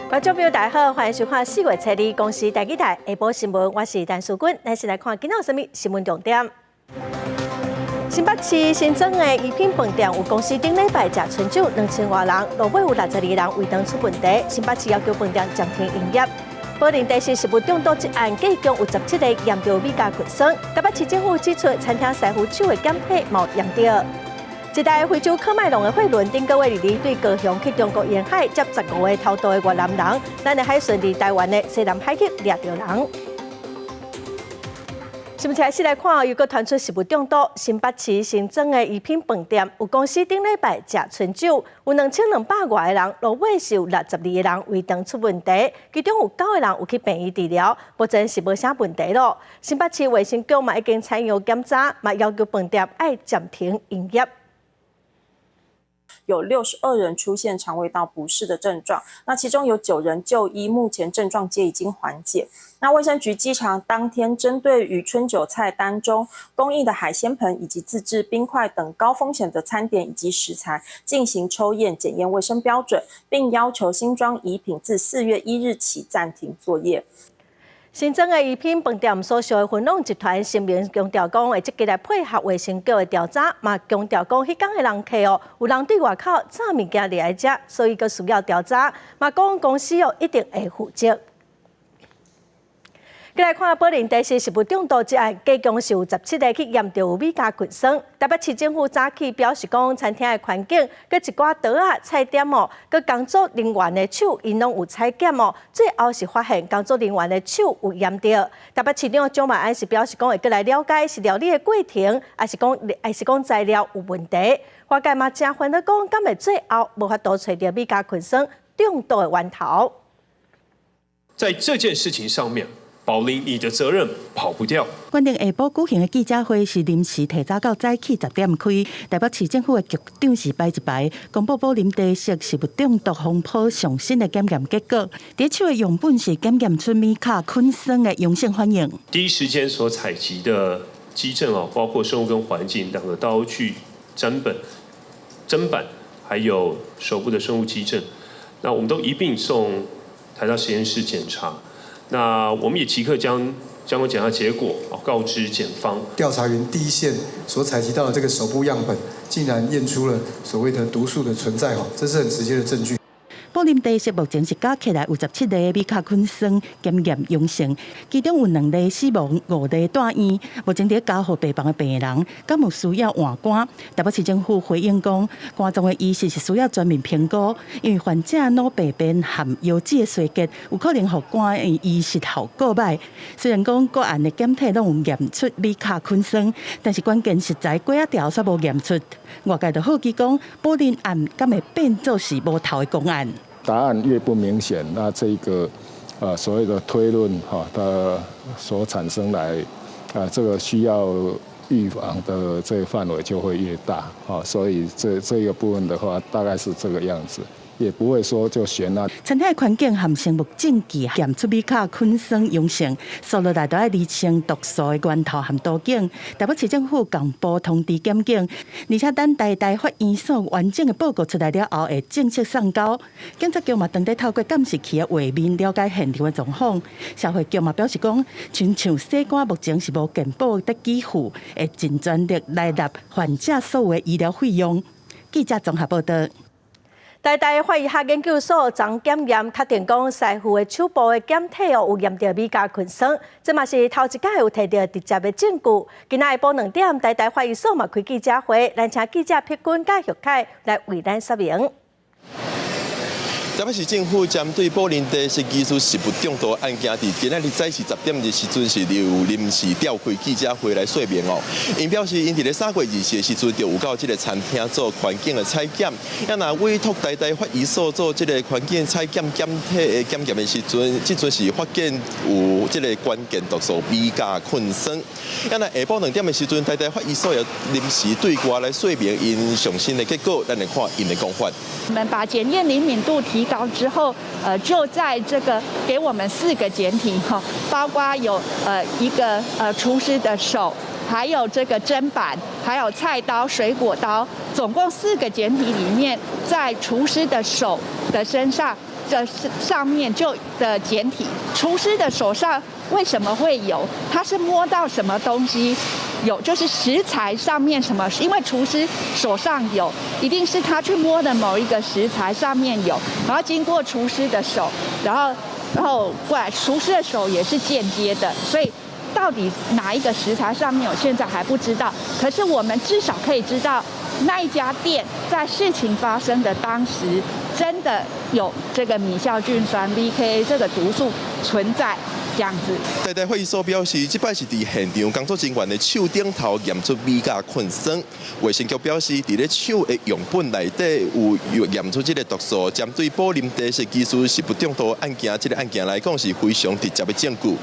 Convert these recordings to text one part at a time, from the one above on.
观众朋友，大家好，欢迎收看4月7日公视第几台下晡新闻，我是陈淑君，咱先来看今仔有什么新闻重点。新北市新增的宜品饭店有公司顶礼拜食春酒2000多人，落尾有62人胃肠出问题，新北市要求饭店暂停营业。宝林地市食物中毒一案，计共有17个验到米加菌酸。台北市政府指出，餐厅师傅手的检体冇验到。一台非洲科迈龙的货轮顶个月2日对高雄去中国沿海接15个偷渡的越南人，咱的海巡伫台湾的西南海域掠到人。新闻先来看，又搁传出食物中毒，新北市新增的宜品饭店有公司顶礼拜食春酒，有2200外个人，落尾是有62个人胃肠出问题，其中有9个人有去病院治疗，目前是无啥问题咯。新北市卫生局嘛已经采样检查，嘛要求饭店要暂停营业。有62人出现肠胃道不适的症状，那其中有9人就医，目前症状皆已经缓解。那卫生局稽查当天，针对渔春酒菜单中供应的海鲜盆以及自制冰块等高风险的餐点以及食材进行抽验检验卫生标准，并要求新庄宜品自4月1日起暂停作业。新增的宜品饭店所属的混弄集团声明强调讲，会积极来配合卫生局的调查，嘛强调讲，迄天的人客有人对外口炸物件来食，所以佮需要调查，嘛讲公司一定会负责。再来看宝林地市食物中毒一案，计共是有17个去验到有米加菌酸。台北市政府早起表示讲，餐厅的环境、佮一寡桌啊、菜点佮工作人员的手，因拢有采检最后是发现工作人员的手有验到。台北市长蒋万安是表示讲，会过来了解是料理的过程，还是讲材料有问题。外界嘛真烦恼讲，敢会最后无法度找到米加菌酸中毒的源头。在这件事情上面。宝林，你的责任跑不掉。原定下晡举行的记者会是临时提早到早起10点开。台北市政府的局长是摆一摆，公布宝林地市食物中毒风波上新的检验结果。第手的样本是检验出米卡菌酸的阳性反应。第一时间所采集的基证包括生物跟环境2个刀具、砧板，还有手部的生物基证，那我们都一并送台大实验室检查。那我们也即刻将检查结果告知检方。调查员第一线所采集到的这个手部样本，竟然验出了所谓的毒素的存在，这是很直接的证据。宝林地市目前是加起来有17个米卡菌酸检验阳性，其中有2例死亡，5例住院。目前伫加护病房的病人，敢有需要换肝？台北市政府回应讲，肝脏的医师是需要全面评估，因为患者脑病变含腰子的衰竭，有可能互肝的医师效果歹。虽然讲个案的检体拢有验出米卡菌酸，但是关键是在几条却无验出。外界就好奇讲，宝林案敢会变作是无头的公案？答案越不明显，那这个所谓的推论它所产生来这个需要预防的这个范围就会越大所以这个部分的话大概是这个样子。也不会说就悬啊。餐厅的环境含生物证据验出米卡菌酸阳性，所落来都要厘清毒素的源头和途径。台北市政府公布通知检警，而且等台大法院所完整的报告出来了后，会正式送交。警察局嘛当地透过监视器的画面了解现场的状况。社会局嘛表示讲，亲像洗肝目前是无健保的给付，会尽全力来纳患者所有的医疗费用。记者综合报道。台大法医学研究所昨检验确定讲，师傅的手部的检体有验到米加菌酸，这嘛是头一届有摕到直接的证据。今仔下晡2点，台大法医所嘛开记者会，咱请记者撇君甲许凯来为咱说明。台北市政府针对宝林地市技术食物中毒案件，伫今仔日早上10点的时阵是由临时召开记者会来说明因表示，因伫咧3月20的时阵就有到这个餐厅做环境的采检，也若委托台大法医所做这个环境采检检体的检验的时阵，即阵是发现有这个关键毒素米加菌酸。也若下晡2点的时阵，台大法医所也临时对外来说明因上新的结果，咱来看因的讲法。我们把检验灵敏度提高之后，就在这个给我们4个检体包括有一个厨师的手，还有这个砧板，还有菜刀、水果刀，总共4个检体里面，在厨师的手的身上这上面就的简体，厨师的手上为什么会有？他是摸到什么东西？有，就是食材上面什么？因为厨师手上有，一定是他去摸的某一个食材上面有，然后经过厨师的手，然后过来，厨师的手也是间接的，所以到底哪一个食材上面有，现在还不知道。可是我们至少可以知道，那一家店在事情发生的当时，真的有这个米酵菌酸 VKA 这个毒素存在。这样子，台大会议所表示，这摆是伫现场工作人员的手顶头验出米甲菌酸。卫生局表示，伫咧手的样本内底有验出这个毒素，针对宝林地设技师食物中毒案件，这个案件来讲是非常直接的证据。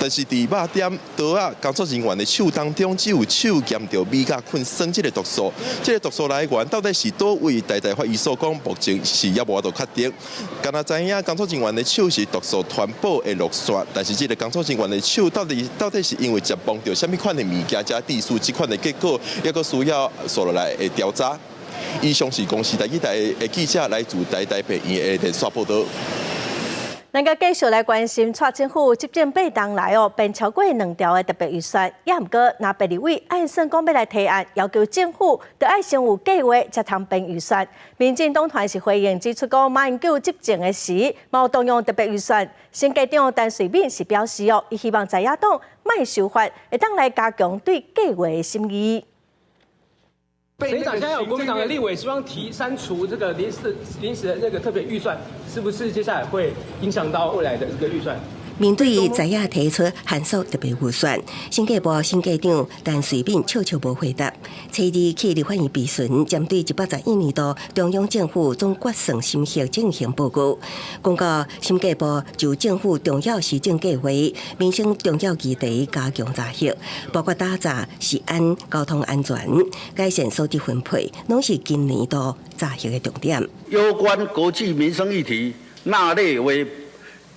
但是伫肉店、刀啊，工作人员的手当中只有手验到米甲菌酸这个毒素，这个毒素来源到底是倒位？台大法医所讲，目前是也无法度确定。敢若知影工作人员的手是毒素传播的落雪，但是这个工作人员的手到底是因为接碰到什么款的物件加地数这款的结果，也个需要所来的调查。以上是公司台记的记者来自台大病院的连续报道。咱个继续来关心，蔡政府执政8年来便超过2条的特别预算，也毋过拿别立委按算讲要来提案，要求政府得爱先有计划才通编预算。民进党团是回应指出，讲马英九执政的时，冇动用特别预算。新局长陈水扁是表示伊希望在野党卖修法，会当来加强对计划的审议。省长现在有国民党的立委希望删除这个临时的那个特别预算，是不是接下来会影响到未来的这个预算？面对在野提出限缩特别预算，新界部新局长陈水扁悄悄无回答。初二去立法院备询，针对111年度中央政府总决算审核进行报告，公告新界部就政府重要施政计划、民生重要议题加强查核，包括打造治安、交通安全、改善所得分配，拢是今年度查核的重点。有关国际民生议题纳列为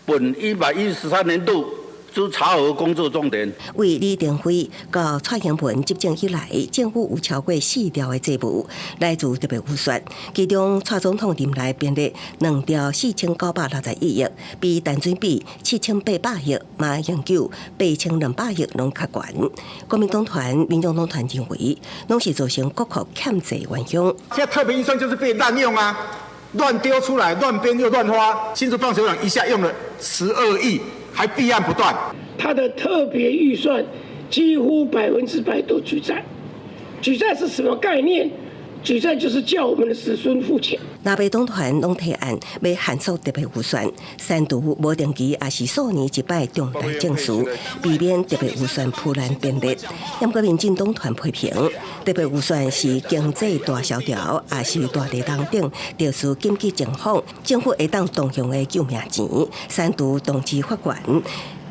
本113年度之查核工作重点。为李登辉到蔡英文执政以来，政府有超过4条的债务来自特别预算，其中蔡总统任内编列2条4961亿，比陈水扁7800亿、马英九8200亿拢较悬。国民党团、民众党团认为，拢是造成国库欠债原因。现在特别预算就是被滥用啊！乱丢出来，乱编又乱花。新竹棒球场一下用了12亿，还弊案不断。他的特别预算几乎100%都举债，举债是什么概念？举债就是叫我们的子孙付钱。南北党团拢提案要限缩特别预算，删除无定期也是数年一摆重大政事，避免特别预算突然编列。不过民进党团批评，特别预算是经济大萧条，也是大地当中特殊紧急情况，政府会当动用的救命钱，删除动机法官。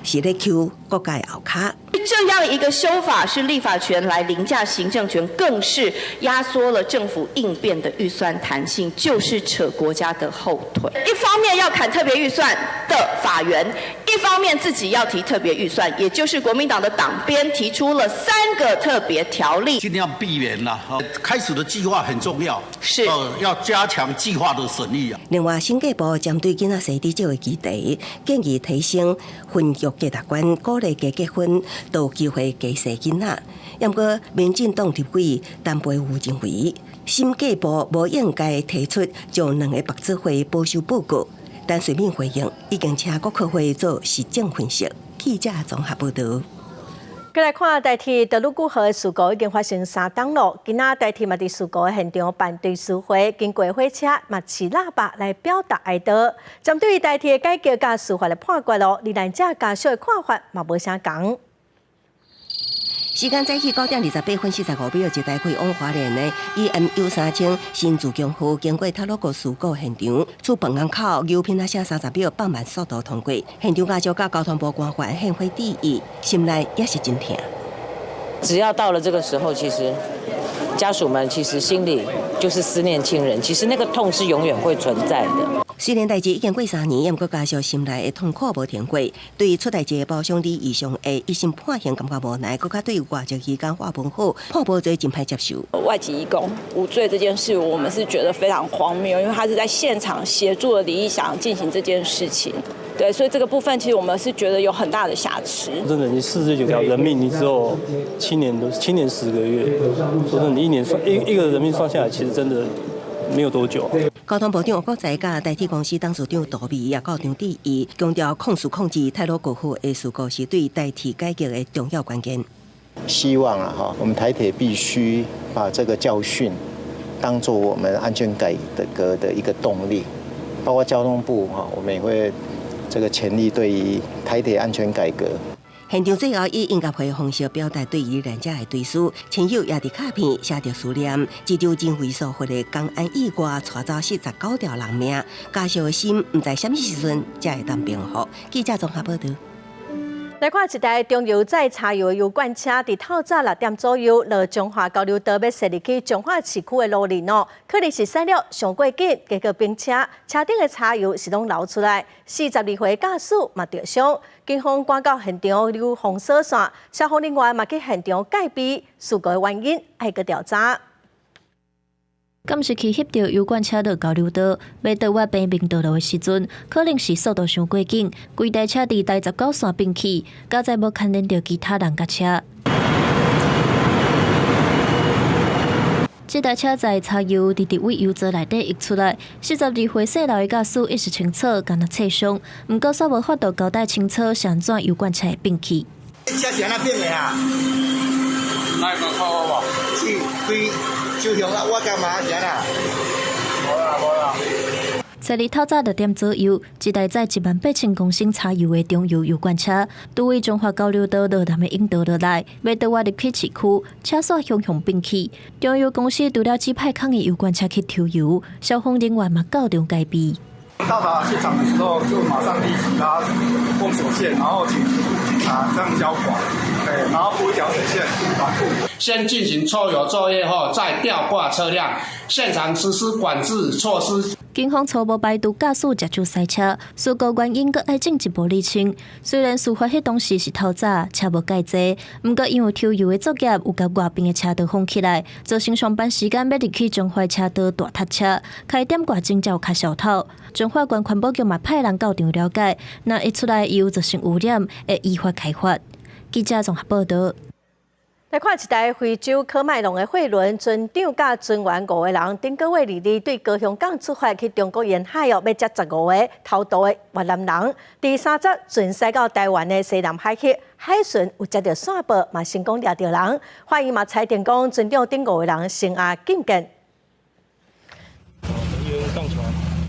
是咧扣各界后卡。这样一个修法是立法权来凌驾行政权，更是压缩了政府应变的预算弹性，就是扯国家的后腿。一方面要砍特别预算的法源，一方面自己要提特别预算，也就是国民党的党编提出了3个特别条例，尽量避免啦。开始的计划很重要，是要加强计划的审议啊。另外，新界部针对囡仔生低照的议题，建议提升婚育价值观，鼓励加结婚，都有机会加生囡仔。不过，民进党立委陈培武认为，新界部无应该提出将2个白纸会保守报告。但随便回应，已经请国科会做实证分析。记者综合报道。再来看台铁德鲁古号的事故已经发生3档了。今仔台铁嘛伫事故的现场办追思会，经过火车嘛持喇叭来表达哀悼。针对台铁改革甲司法的判决咯，罹难者家属的看法嘛无啥共。时间早起9点28分45秒，一台开往花莲的 EMU3000新自强号经过塔罗谷事故现场，出饭港口牛片下30秒放慢速度通过，现场家属甲交通部官员献花致意，心内也是真痛。只要到了这个时候，其实家属们其实心里就是思念亲人，其实那个痛是永远会存在的。虽然代志已经过3年，不过家属心内的痛苦无停过，对出代志的包兄弟以上的一审判刑感觉无奈，更加对外籍期间化本后判无罪真歹接受。外籍移工无罪这件事，我们是觉得非常荒谬，因为他是在现场协助了李义祥进行这件事情。对，所以这个部分其实我们是觉得有很大的瑕疵。真的，你49条人命，你只有7年10个月，说真的，你一个人命算下来，其实真的没有多久。交通部长国在甲代替公司董事长杜美仪也告场质疑，强调控诉控制态度过好的事故是对代替改革的重要关键。希望我们台铁必须把这个教训当作我们安全改革的一个动力，包括交通部我们也会这个全力对于台铁安全改革。现场最后以应该会方式表达对于人家的对思，亲友也伫卡片写着思念。这场经费所获的公安意外，带走49条人命，家属的心不知什么时阵才会当平复。记者综合报道。来看一台中油载柴油的油罐车，伫透早6点左右，落中华交流道要驶入去中华市区的路面哦，可能是驶了上过紧，结果并车顶的柴油是拢流出来，42岁驾驶嘛着伤。警方赶到现场留封锁线，消防人员嘛去现场戒备，事故的原因还搁调查。敢是去翕到油罐车到交流道，要倒我平民道路的时阵，可能是速度上过紧，规台车伫第19线并起，到在无牵连到其他人甲车。这台车载柴油伫位油槽内底溢出来，42岁姓刘的驾驶一时清楚，敢若侧伤，毋过煞无法度交代清楚，上怎油罐车并起。车是安那变的啊？那个靠我无？是开手向啊，我干嘛是安那？无啦。在日透早6点左右，一台载18000公升柴油的中油油罐车，拄位中华交流道落南的引道落来，要倒我入去市区，车速向并起。中油公司除了指派空的油罐车去抽油，消防人员嘛到场戒备。到达现场的时候，就马上立即拉封锁线，然后请警察这样交管，然后铺一条水线防护。先进行抽油作业后，再吊挂车辆，现场实施管制措施。警方初步排除驾驶接触塞车，事故原因搁爱进一步厘清。虽然事发迄当时是透早，车无介济，毋过因为抽油的作业有甲外边的车道封起来，造成上班时间要入去中华车道大塞车，开点挂钟才有较小透。中华县环保局嘛派人到场了解，若一出来油造成污染，会依法开罚。记者综合报道。来看一台非洲科迈龙的货轮，船长甲船员5个人，顶个月2日对高雄港出发去中国沿海要接15个偷渡的越南人。第3则船驶到台湾的西南海域，海巡有接到线报，嘛成功抓到人。法院嘛裁定讲，船长顶5个人成案禁见。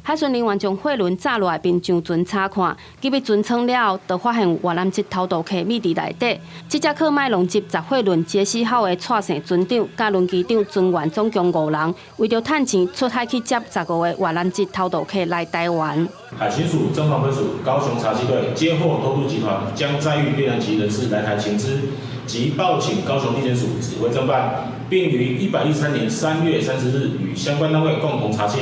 海巡人员将货轮炸落来，并上船查看，入去船舱了后，就发现越南籍偷渡客密伫内底。这只科迈龙级10货轮杰西号的蔡姓船长、甲轮机长、船员总共5人，为着趁钱出海去接15个越南籍偷渡客来台湾。海巡署侦防分署高雄查缉队接获偷渡集团将载誉猎人籍人士来台情资，即报请高雄地检署指挥侦办，并于113年3月30日与相关单位共同查缉。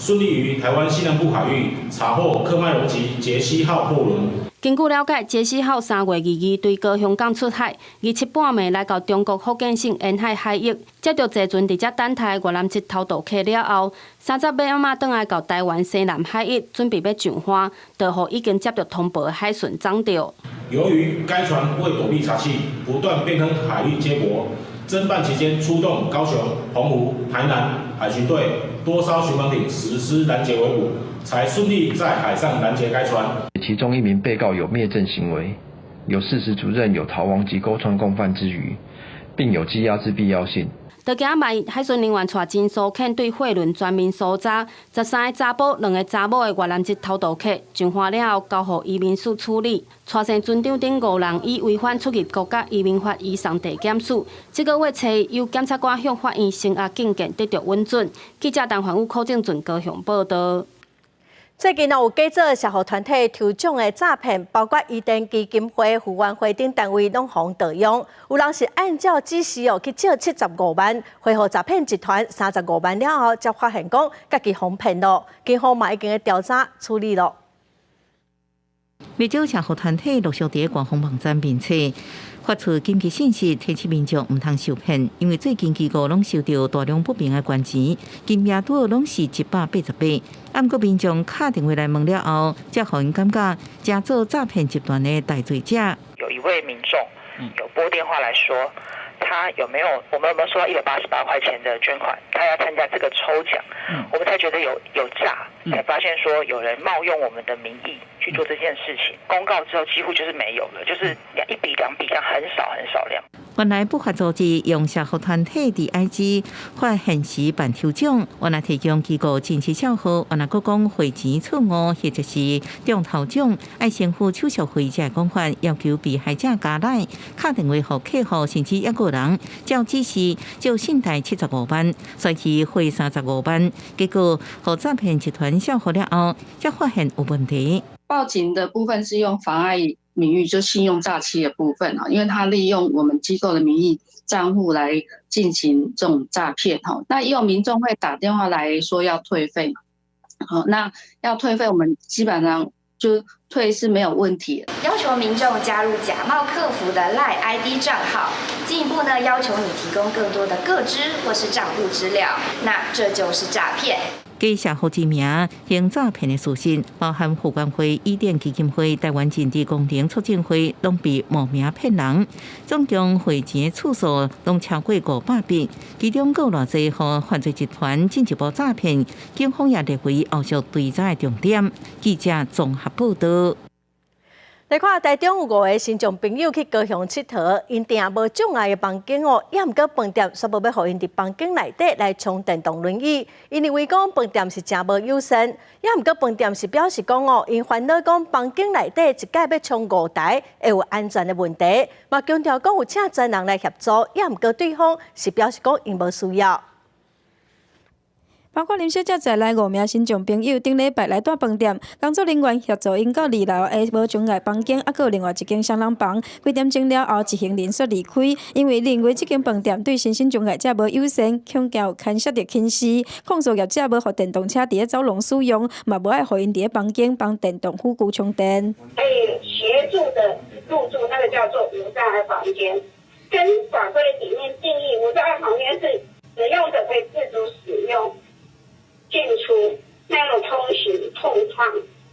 顺利于台湾西南部海域查获科迈龙级杰西号货轮。根据了解，杰西号3月2日对高雄港出海，27半暝来到中国福建省沿海海域，接到坐船伫遮等待越南籍偷渡客了后，3则尾仔转来到台湾西南海域，准备要上岸，就互已经接到通报的海巡掌到。由于该船为躲避查缉，不断变更海域接驳。侦办期间，出动高雄、澎湖、台南海巡队多艘巡防艇实施拦截围捕，才顺利在海上拦截该船。其中1名被告有灭证行为，有事实足认有逃亡及勾串共犯之余，并有羁押之必要性。就今晚，海巡人员带真搜肯对货轮全面搜查，13个查甫、2个查某的越南籍偷渡客上岸了后，交予移民署处理。蔡姓船长等5人以违反出入国家移民法移送地检署。这个月初，由检察官向法院声押禁见，得到允准。记者陈焕武、柯正俊高雄报道。最近有记者社福团体抽奖的诈骗，包括伊甸基金会、扶湾会等单位拢防盗用。有人是按照指示去借75万，回互诈骗集团35万了后，才发现讲家己哄骗了。警方嘛已经调查处理了。不少社福团体陆续伫官方网站面册发出紧急信息，提醒民众唔通受骗，因为最近几个拢收到大量不明的捐钱，金额拄好拢是188。按过民众打电话来问了后，才互因感觉正做诈骗集团的大罪者。有一位民众有拨电话来说，他我们有没有收到188块钱的捐款？他要参加这个抽奖，我们才觉得有诈，才发现说有人冒用我们的名义去做这件事情。公告之后几乎就是没有了，就是一笔两笔这样很少量。原来不法组织用社福团体伫 IG 发限时办抽奖，原来提供机构真实账号，原来佫讲汇钱错误，或者是中头奖，爱先付手续费才会讲法，要求被害者加来，打电话互客户，甚至一个人照指示就信贷75万，随去汇35万，结果互诈骗集团消化了后，才发现有问题。报警的部分是用妨碍名誉，就信用诈欺的部分啊，因为他利用我们机构的名义账户来进行这种诈骗哈。那也有民众会打电话来说要退费，好，那要退费，我们基本上就退是没有问题的。要求民众加入假冒客服的 LINE ID 账号，进一步呢要求你提供更多的个资或是账户资料，那这就是诈骗。基社福之名行诈骗的事实，包含扶湾会、伊甸基金会、台湾尽地工程促进会，拢被冒名骗人，总共汇钱的次数拢超过500笔，其中有偌济户犯罪集团进一步诈骗，警方也列为后续追查的重点。记者综合报道。来看台中有5个新庄朋友去高雄佚佗，因订无障碍的房间哦，也毋过饭店却无要互因伫房间内底来充电动轮椅，因认为讲饭店是真无友善，也毋过饭店是表示讲哦，因烦恼讲房间内底一摆要充5台会有安全的问题，嘛强调讲有请专人来协助，也毋过对方是表示讲因无需要。包括林小姐在内5名新庄朋友，顶礼拜来住饭店，工作人员协助因到2楼的无障碍房间，还有另外一间双人房。几点钟了后，一行连续离开，因为认为这间饭店对身心障碍者无友善，恐惊有牵涉到轻视。控诉业者无互电动车伫走廊使用，嘛无爱互因伫房间帮电动辅具充电。可以协助的入住，那个叫做无障碍房间，跟法规里面定义无障碍房间是使用者可以自主使用。进出、那种通行、通畅，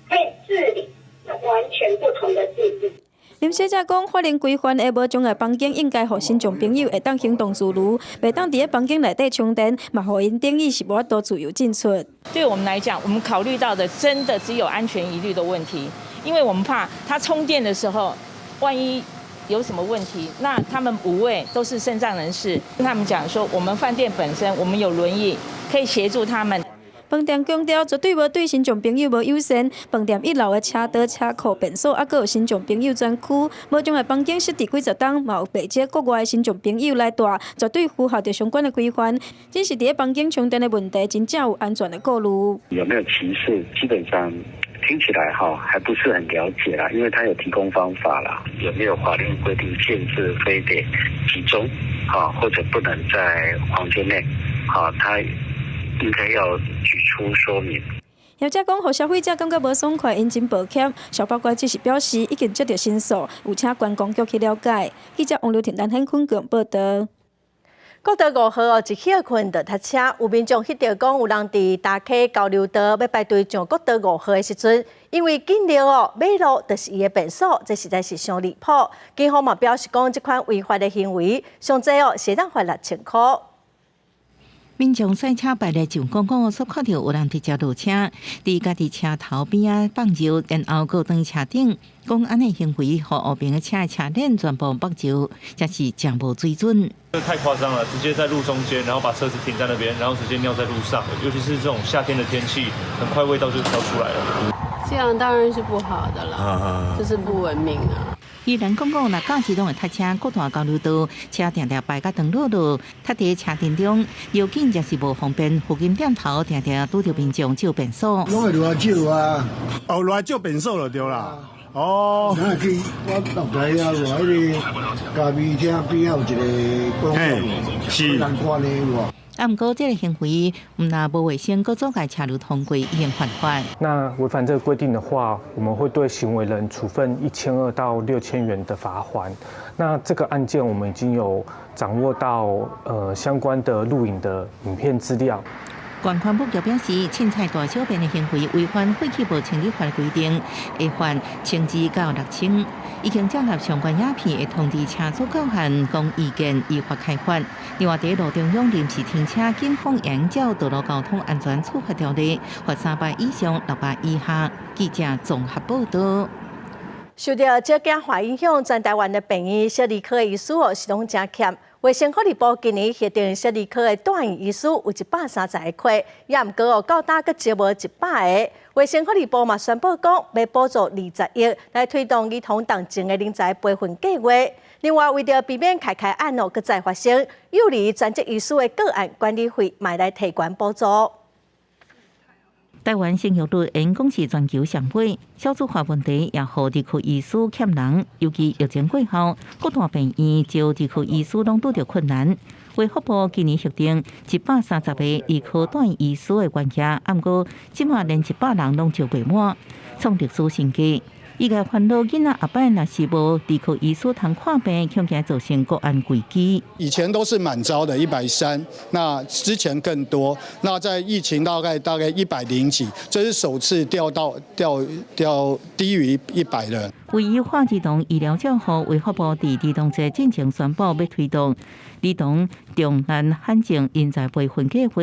可以自理，完全不同的自治。林小姐讲，法令规范的无障碍房间应该互新庄朋友会当行动自如，袂当伫房间内底充电，嘛互因等于是无法度自由进出。对我们来讲，我们考虑到的真的只有安全疑虑的问题，因为我们怕他充电的时候，万一有什么问题，那他们5位都是身障人士，跟他们讲说，我们饭店本身我们有轮椅，可以协助他们。饭店强调绝对无对新庄朋友无友善。饭店1楼的车道、车库、便所，还有新庄朋友专区，无障碍房间设置几十档，嘛有备接国外的新庄朋友来住，绝对符合着相关的规范。只是伫房间充电的问题，真正有安全的顾虑。有没有歧视？基本上听起来还不是很了解啦，因为他有提供方法啦。有没有法律规定限制非得集中或者不能在房间内他应该要举出说明。业者讲，互消费者感觉无爽快，因真抱歉。消保官只是表示已经接到申诉，有请观光局去了解。记者王刘婷、陈hen坤报道。国道5号哦，一起困就塞车，有民众翕到讲有人伫大溪交流道要排队上国道5号的时阵，因为紧了哦，马路就是伊的便所，这实在是伤离谱。警方嘛表示讲，这款违法的行为，上济哦是当罚6000块。民众赛车摆来上公共所看到有人直接落车，伫家己车头边啊放油，然后搁登车顶，讲安尼行为，互后边的车的车链全部放油，真是真无水准。这太夸张了，直接在路中间，然后把车子停在那边，然后直接尿在路上，尤其是这种夏天的天气，很快味道就飘出来了。这样当然是不好的了，这是不文明啊。依然讲那假期拢会塞车，各大交流道车定定排甲长路路，塞伫车阵中，要紧也是无方便。附近店头定定拄着民众借便所，拢会偌少啊？哦，来借便所就对啦。哦，那去我落来啊，我迄个咖啡厅边有一个公园，是难看的哇。啊，毋过这个行为，若无卫生，搁阻碍车路通过，已经犯法。那违反这个规定的话，我们会对行为人处分1200到6000元的罚锾。那这个案件我们已经有掌握到相关的录影的影片资料。管环部就表示，凊彩大小便的行为违反废弃物清理法规定，会罚1000至到6000。已经接纳相关影片，会通知车主到限讲意见，依法开罚。另外，在路中央临时停车，警方沿照道路交通安全处罚条例，罚300以上600以下。记者综合报道。受到这件化影响，全台湾的病院小儿科的医师是拢真欠。卫生福利部今年核定小儿科的住院医师有130个缺，也毋过到达阁招无100个。卫生福利部嘛宣布讲，要补助20亿来推动儿童动静的人才培训计划。另外，为了避免开案搁再发生，幼儿专职医师的个案管理费买来提悬补助。台湾生育率因讲是全球上尾，少子化问题也互地区医师欠人，尤其疫情过后，各大病院招地区医师拢拄着困难。卫福部今年核定130个儿科住院医师的原价，不过即马连100人拢招袂满，创历史新低。伊个烦恼囡仔后摆若是无地区医师通看病，恐惊造成个案危机。以前都是满招的130，那之前更多。那在疫情大概100几，这是首次掉低于100人。为优化儿童医疗照护，卫福部伫儿童节进前宣布要推动儿童重难罕症人才培训计划。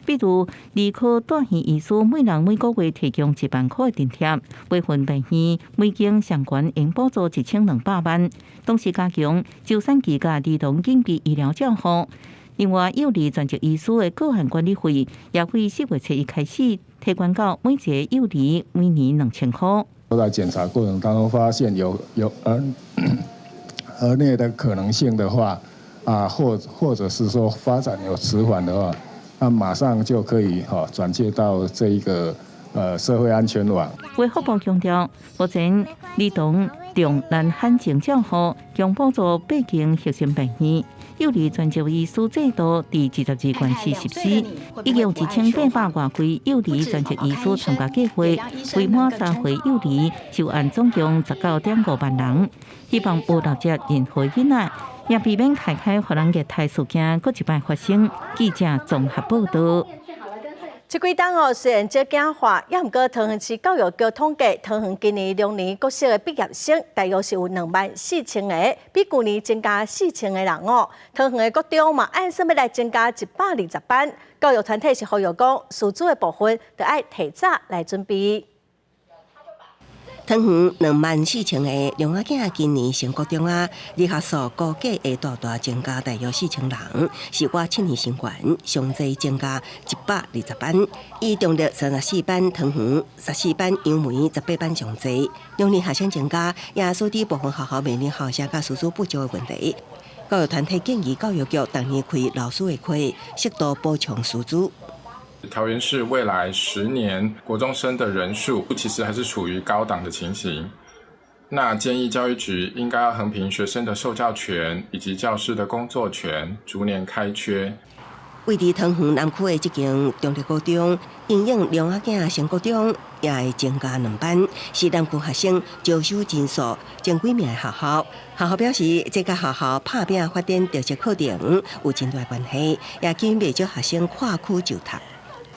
比如，儿科住院医师每人每个月提供1万块的津贴，培训病院每间上悬应补助1200万，同时加强周产期甲儿童紧急医疗照护。另外，幼儿专职医师的个案管理费也会4月1日开始提悬到每一个幼儿每年2000块。都在检查过程当中发现有儿虐的可能性的话，或者是说发展有迟缓的话，那马上就可以转介到这一个社会安全网。卫福部强调，目前儿童重难罕症照护将补助8间核心病院。幼儿专职医师制度第22县市实施，已经有1800多位幼儿专职医师参加计划，未满3岁幼儿受案总共19.5万人，希望无落接任何囡仔，也避免开互人虐待事件搁一摆发生。记者综合报道。这几档虽然少简化，也毋过桃园市教育局统计，桃园今年2年国小的毕业生大约是有24000个，比去年增加4000个人哦。桃园的国中嘛，按说要来增加120班，教育团体是呼吁讲，师资的部分就要提早来准备。桃园24000个龙仔囝今年升国中啊，入学数估计会大增加大约4000人，是我7年升悬，上济增加120班。以中立34班、桃园14班、杨梅18班上济。2年学生增加，也所伫部分学校面临校舍甲师资不足的问题。教育团体建议教育局当年开老师的课，适度补充师资。桃园市未来10年国中生的人数其实还是处于高档的情形。那建议教育局应该要衡平学生的受教权以及教师的工作权，逐年开缺。位伫桃园南区的这间中立高中，因应龙仔囝升国中也会增加2班，是南区学生招收人数前几名的学校。学校表示，这甲学校拍拼发展特色课程有真大关系，也吸引不少学生跨区就读。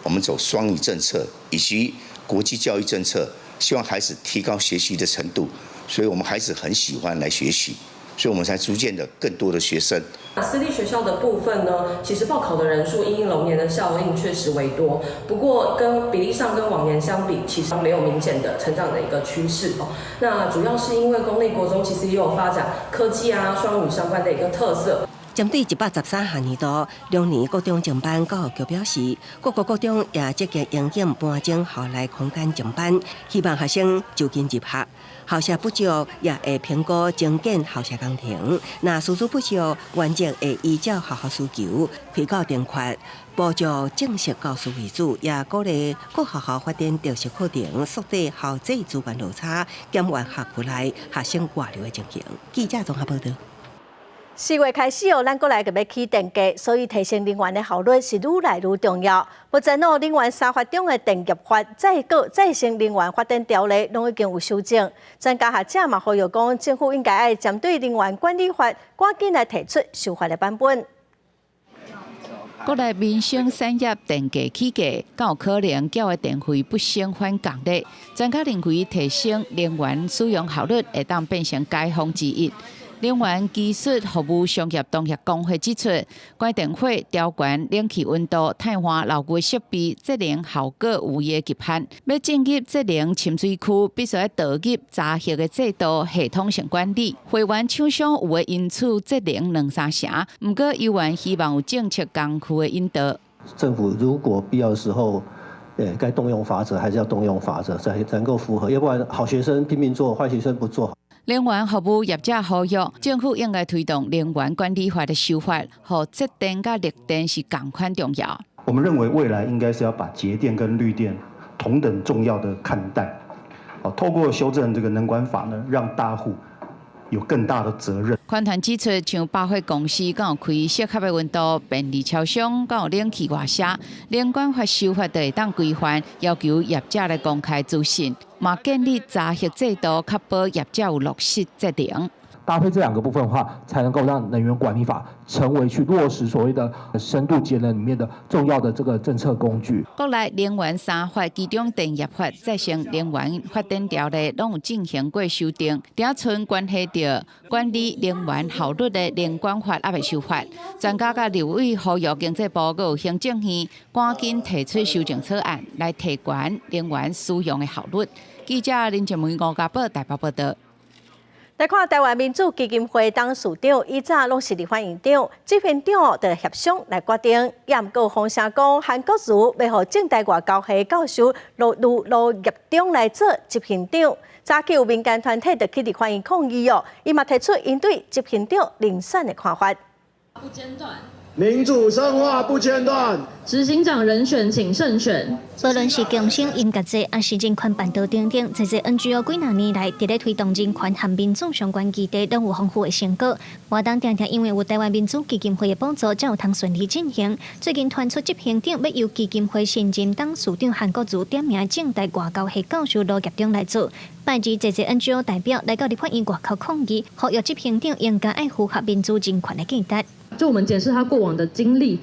我们走双语政策以及国际教育政策，希望孩子提高学习的程度，所以我们孩子很喜欢来学习，所以我们才逐渐的更多的学生。私立学校的部分呢，其实报考的人数因龙年的效应确实为多，不过跟比例上跟往年相比，其实没有明显的成长的一个趋势哦。那主要是因为公立国中其实也有发展科技啊、双语相关的一个特色。针对113学年度2年国中正班教育局表示，各个国中也积极迎建搬进校内空间正班，希望学生就近入学。校舍不足也会评估增建校舍工程，若师资不足，原则会依照学校需求提高定缺，补助正式教师为主，也鼓励各学校发展特色课程，缩短校际资源落差，减缓学区内学生外流的情形。记者综合报道。4月开始咱国内就要起电价，所以提升能源的效率是愈来愈重要。目前能源3法中的电业法、再生能源发展条例拢已经有修正。专家学者嘛呼吁讲，政府应该爱针对能源管理法，赶紧来提出修法的版本。国内民生产业电价起价，敢有可能缴的电费不升反降低？专家认为，提升能源使用效率会当变成解方之一。能源技术服务商业同业工会指出，关电火、调悬冷气温度、汰换老旧设备，节能效果有伊极限。要进入节能深水区，必须要导入查核的制度、系统性管理。会员厂商有会因此节能2-3成，不过议员希望有政策工具的引导。政府如果必要的时候，该动用法则还是要动用法则，才能够符合，要不然好学生拼命做，坏学生不做。能源服务业者呼吁，政府应该推动能源管理法的修法，和节电甲绿电是同款重要。我们认为未来应该是要把节电跟绿电同等重要的看待。透过修正这个能管法呢，让大户有更大的责任。款团指出，像百货公司敢有开适合的温度便利超商，敢有冷气外泄，能管法修法就会当规范，要求业者来公开资讯，嘛建立查核制度，确保业者有落实节能。搭配这2个部分的话，才能够让能源管理法成为去落实所谓的深度节能里面的重要的这个政策工具。国内能源3法，其中电业法、再生能源发展条例拢有进行过修订，另存关系到管理能源效率的能管法还未修法。专家甲立委呼吁经济部佮行政院赶紧提出修正草案，来提高能源使用的效率。记者林静梅、吴家宝台北报道。来看台湾民主基金会董事长，以前拢是立法院长，这篇长就协商来决定。也毋过风声讲，韩国瑜要互正大外交系教授罗业中来做执行长。早起有民间团体就去立法院抗议哦，伊嘛提出应对执行长遴选的看法。不间断。民主深化不间断，执行长人选请慎选。无论是共生音乐节，还是人权办道等等，这些 NGO 几若年来伫咧推动人权和民主相关议题，都有丰富的成果。活动常常因为有台湾民主基金会的帮助，才有通顺利进行。最近传出执行长要由基金会新任董事长韩国瑜点名正大外交系教授罗业中来做。拜二，这些 NGO 代表来到立法院外口抗议，呼吁执行长应该爱符合民主人权的价值。就我们检视他过往的经历，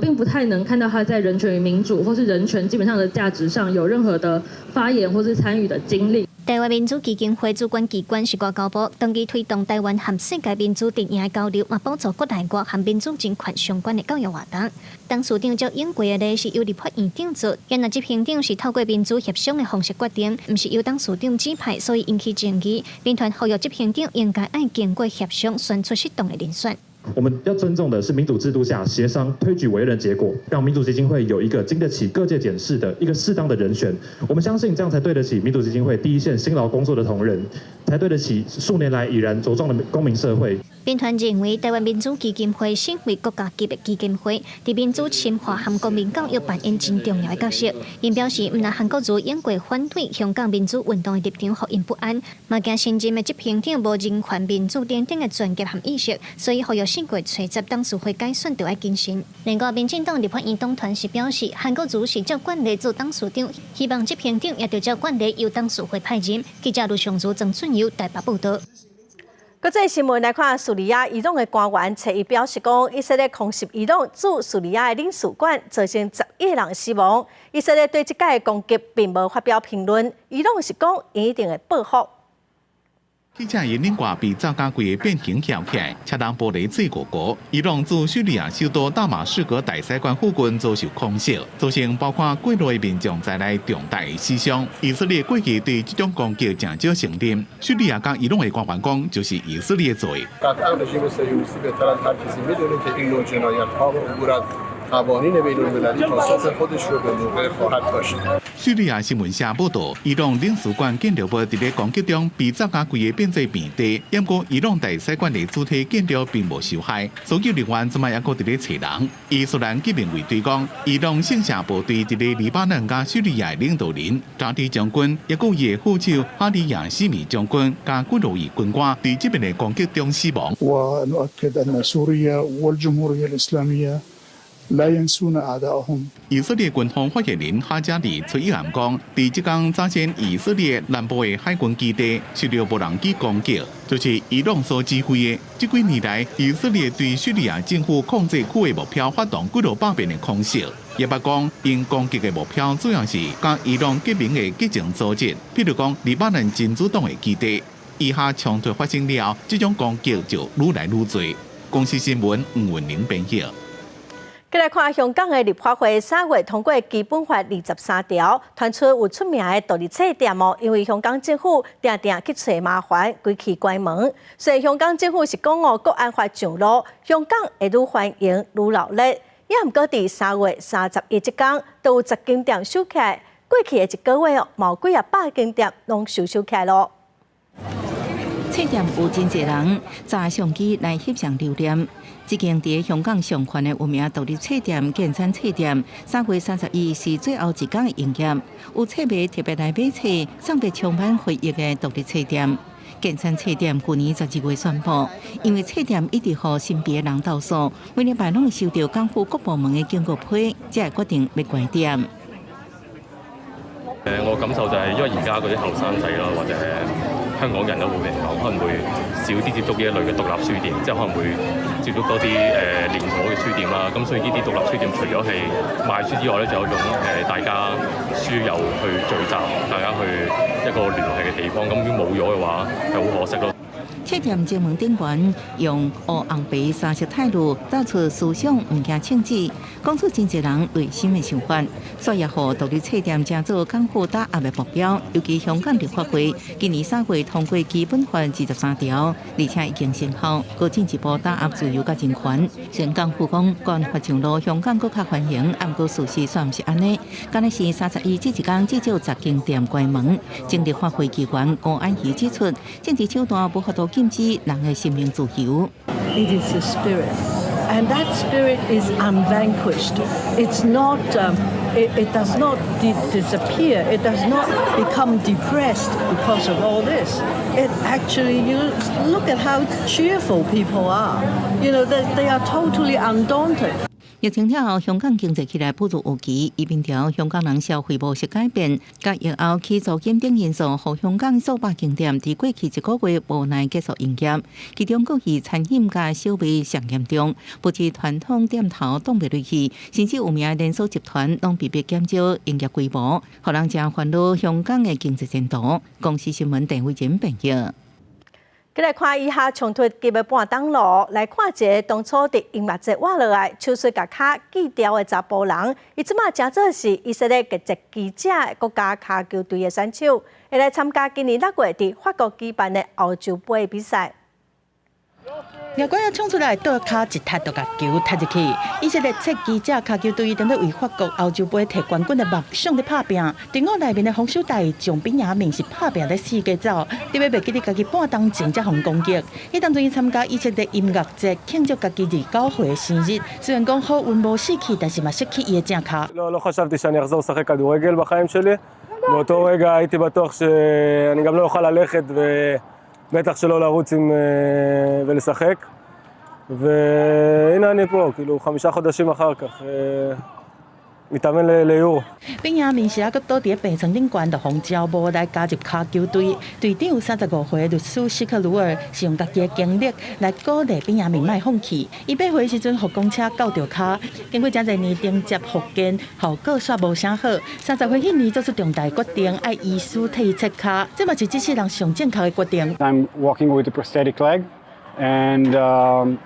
并不太能看到他在人权与民主或是人权基本上的价值上有任何的发言或是参与的经历。台湾民主基金会主管机关是外交部，长期推动台湾和世界民主阵营的交流，嘛帮助国内外和民主人权相关的教育活动。董事长照英国的例是由立法院长做，原来执行长是透过民主协商的方式决定，不是由董事长指派，所以引起争议。民团呼吁执行长应该爱经过协商，选出适当的人选。我们要尊重的是民主制度下协商推举委任结果，让民主基金会有一个经得起各界检视的一个适当的人选。我们相信这样才对得起民主基金会第一线辛劳工作的同仁，才对得起数年来已然茁壮的公民社会。编团认为，台湾民主基金会身为国家级的基金会，在民主深化和国民教育扮演真重要的角色。因表示，毋但韩国瑜英国反对香港民主运动的立场，互因不安，嘛惊新任的执行长无人权、民主等等的专业和意识，所以呼吁4月初10董事会改选就要谨慎。另外，民进党立法院党团是表示，韩国瑜是照惯例做董事长，希望执行长也就照惯例由董事会派任。记者卢尚祖、郑俊佑台北报道。国际新闻来看，叙利亚伊朗的官员初一表示讲，以色列空袭伊朗驻叙利亚的领事馆，造成11人死亡。以色列对这届的攻击并无发表评论，伊朗是讲伊一定会报复。记者因另外被造假柜变形翘起来，车灯玻璃碎过过。伊朗自叙利亚首都大马士革大使馆附近遭受空袭，造成包括过路的民众在内重大死伤。以色列过去对这种攻击正少承认，叙利亚跟伊朗的官员讲就是以色列做的。叙利亚新闻社报道，伊朗领事馆建筑物伫咧攻击中被造假柜的变做平地，不过伊朗大使馆的主体建筑并无受害。搜救人员即卖还阁伫咧找人。伊斯兰革命卫队讲，伊朗圣社部队伫咧黎巴嫩甲叙利亚的领导人扎迪将军，也有伊的副手哈里亚西米将军甲几路伊军官伫这边的攻击中死亡。以色列军方发言人哈加里出意涵讲，伫即天早前以色列南部的海军基地受到无人机攻击，就是伊朗所指挥的。这几年来，以色列对叙利亚政府控制区的目标发动几多百遍的空袭。也别讲，因攻击的目标主要是甲伊朗革命的激情组织，譬如讲黎巴嫩真主党的基地。以下冲突发生了，这种攻击就愈来愈多。公司新闻吴文玲编译。再来看香港的立法会3月通过《基本法》23条，传出有出名的独立册店哦，因为香港政府定定去找麻烦，规期关门。所以香港政府是讲哦，国安法上路，香港会愈欢迎愈热烈。也毋过伫3月31即天，都有10间店收起来。过去的一个月哦，毛几啊百间店拢收起来咯。册店有真侪人揸相机来翕相留念。这间伫香港上宽的有名独立册店建山册店，3月31是最后一天营业。有册迷特别来买册，送别充满回忆的独立册店。建山册店去年12月宣布，因为册店一直和身边的人投诉，每礼拜拢会收到港府各部门的警告批，才会决定要关店。我感受就係因為而家嗰啲後生仔啦，或者香港人都會嚟講，可能會少啲接觸呢一類嘅獨立書店，即係可能會接觸多啲連鎖嘅書店啦。咁所以呢啲獨立書店除咗係賣書之外咧，就有一種大家書友去聚集，大家去一個聯繫嘅地方。咁如果冇咗嘅話，就好可惜咯。册店正門店員用黑紅白三色態度帶出思想，唔驚政治，講出真濟人內心的想法，所以也予獨立冊店成做港府打壓的目標。尤其香港立法會今年3月通過基本法23條，而且已經生效，佫進一步打壓自由甲人權。雖然港府講國安法上路，香港佫較歡迎，不過事實算唔是安尼。今日是31這一天，至少10間店關門。經立法會議員郭安儀指出，政治手段無法度禁止人的生命自由。It is a spirit, and that spirit is unvanquished. It's not. It does not disappear. It does not become depressed because of all this. It actually, you look at how cheerful people are. You know, they are totally undaunted. 疫情之後，香港經濟起來不如預期，以便調香港人消費模式改變，甲疫後起租金等因素，讓香港數百間店喺過去一個月無奈結束營業。其中佫是餐飲甲消費上嚴重，不止傳統店頭擋不落去，甚至有名連鎖集團攏被迫減少營業規模，讓人真煩惱香港嘅經濟前途。公司新聞鄭慧珍報道。再來看以下衝突基本半檔路，來看一個當初佇音樂節活落來，手術甲骹鋸掉的查甫人，伊即馬正做是以色列極職記者國家骹球隊的選手，會來參加今年6月佇法國舉辦的歐洲盃比賽。若果要衝出來，倒骹一踢就甲球踢入去。以色列職記者骹球隊準備為法國歐洲盃摕冠軍的夢想在打拼。隊伍內面的防守隊將比亞明是打拼在4個走，特別袂記得家己半當前才互攻擊。迄當陣伊參加以色列音樂節慶祝家己29歲的生日。雖然講好運無死去，但是嘛失去伊的正腳。לא חשבתי שאני אחזור לשחק כדורגל בחיים שלי. באותו רגע הייתי בטוח שאני גם לא אוכל ללכת ובטח שלא לרוץ ולשחק. והנה אני פה, כאילו 5 חודשים אחר כך. מתאמן ליורו。本雅明是啊，佮倒伫病床顶悬，就红招募来加入卡球队。队长35岁律师希克鲁尔是用家己的经历来鼓励本雅明莫放弃。伊8岁时阵，互公车教着卡，经过真侪年顶接复健，效果煞无啥好。30岁迄年做出重大决定，爱医师替伊切卡，这嘛是这世人上正确的决定。I'm walking with a prosthetic leg. And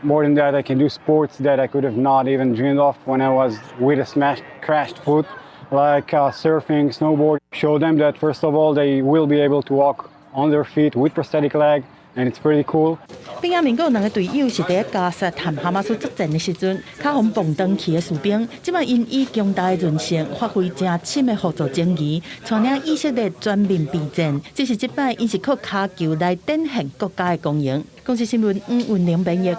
more than that, I can do sports that I could have not even dreamed of when I was with a crashed foot, like surfing, snowboard. Show them that first of all, they will be able to walk on their feet with prosthetic leg, and it's pretty cool. 本雅明有2个队友是第一加沙和哈马斯作战的时阵，卡互蹦登去的士兵，即摆因以强大的韧性，发挥正深的辅助精义，带领以色列全面备战。只是即摆因是靠卡球来展现国家的光荣。公司新闻吴文玲编译。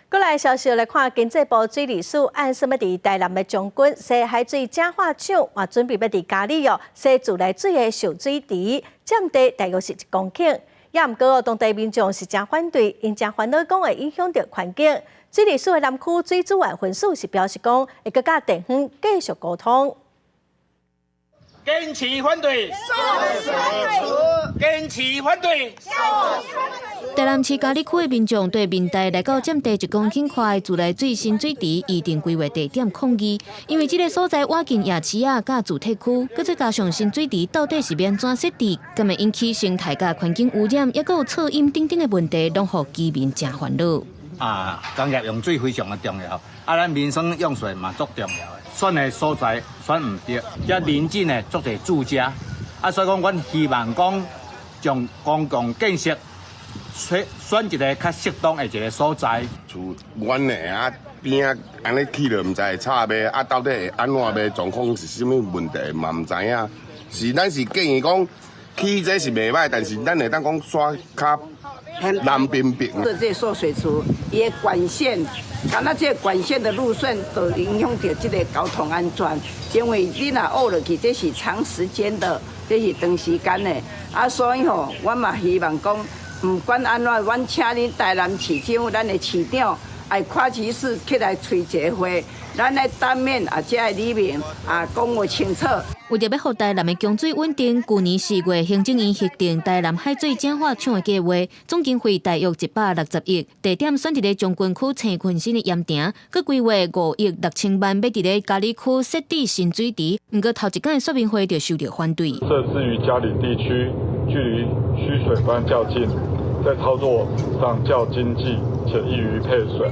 过来消息来看，经济部水利署按说要伫台南的将军西海水正化厂，也准备要伫嘉义西自来水的受水池占地大约是1公顷。也毋过，当地民众是真反对，因真烦恼讲会影响到环境。水利署的南区水资源分署是表示讲，会佮甲地方继续沟通。坚持反对，坚持反对。台南市嘉义区的民众对明代来到占地1公顷宽的自来水新水池预定规划地点抗议，因为这个所在倚近夜市仔甲主体区，搁再加上新水池到底是免怎设置，敢会引起生态甲环境污染，也搁有噪音等等的问题，拢互居民真烦恼。工业用水非常的重要，咱民生用水嘛足重要的。选的所在选唔对，遮邻近的足侪住家，所以讲，阮希望讲将公共建设选一个较适当的一个所在。厝阮的边啊，安尼起落唔知会差袂，到底会安怎袂？状况是啥物问题嘛唔知影。咱是建议讲起这是袂歹，但是咱会当讲刷较南边边。这受水池伊的管线。敢若这管线的路线都影响到这个交通安全，因为你若学落去，这是长时间的，这是长时间的。所以吼，我嘛希望讲，不管安怎，阮请恁台南市长，咱的市长，爱看起事起来开一个会，咱来当面这个里面讲话清楚。为着要让台南的供水稳定，去年4月，行政院核定台南海水净化厂的计划，总经费大约160亿，地点选伫咧将军区青群新的盐埕，佮规划5亿6千万，要伫咧嘉义区设置新水池。不过头一届说明会就受到反对。设置于嘉林地区，距离蓄水班较近，在操作上较经济且易于配水。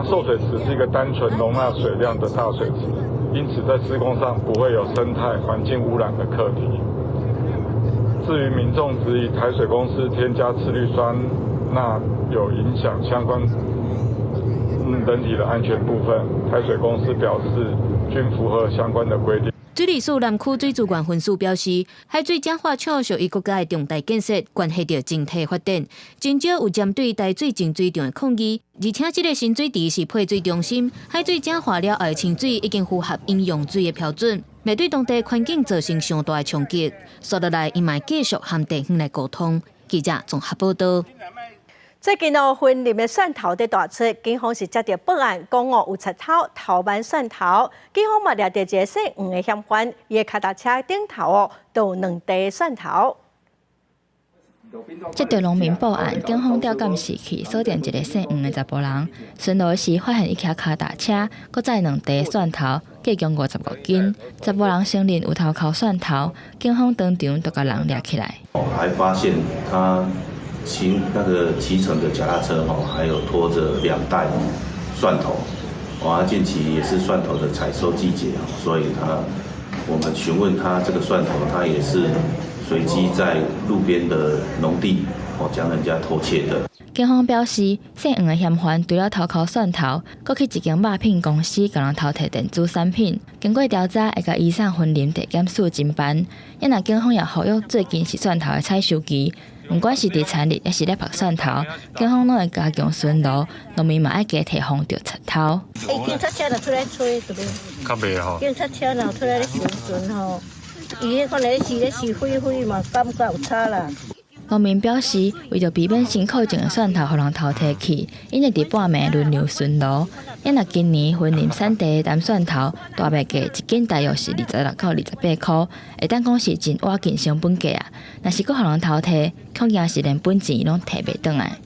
受水池是一个单纯容纳水量的大水池。因此，在施工上不会有生态环境污染的课题。至于民众质疑台水公司添加次氯酸钠有影响相关人体的安全部分，台水公司表示均符合相关的规定。水利署南区水资源分署表示，海水净化厂属于国家的重大建设，关系到整体发展。真少有针对台水净水厂的抗议，而且这个新水池是配水中心，海水净化了后的清水已经符合饮用水的标准，未对当地环境造成上大的冲击。所以来，伊嘛继续和地方来沟通。记者综合报道。最近婚林的蒜头在大出，警方是接到报案，讲有贼偷头版蒜头。警方嘛抓到一个姓黄的嫌犯，伊的脚踏车顶头都有2袋蒜头。接到农民报案，警方调监视器锁定一个姓黄的查甫人，巡逻时发现伊骑脚踏车，搁载2袋蒜头，计共50公斤。查甫人承认有偷扣蒜头，警方当场就把人抓起来。还发现他骑乘的脚踏车还有拖着2袋蒜头，近期也是蒜头的采收季节，所以我们询问他这个蒜头，他也是随机在路边的农地将人家偷窃的。警方表示，姓黄的嫌犯除了偷扣蒜头，搁去一间肉品公司共人偷摕电子产品。经过调查，会甲移送婚林地检署侦办。因那警方也呼吁最近是蒜头的采收期。不管是伫产日，还是咧拍蒜头，警方拢会加强巡逻，农民嘛爱加提防着贼偷。警察车若出来吹，对不对？较袂吼。警察车若出来咧巡吼，伊迄可能是咧试灰嘛，感觉有差啦。农民表示，为着避免辛苦种的蒜头互人淘汰去，因会伫半暝轮流巡逻。因若今年云林产地的蓝蒜头大卖价一斤大约是26到28块，会当讲是真挖紧成本价啊。若是搁互人淘汰，恐惊是连本钱拢摕袂转来。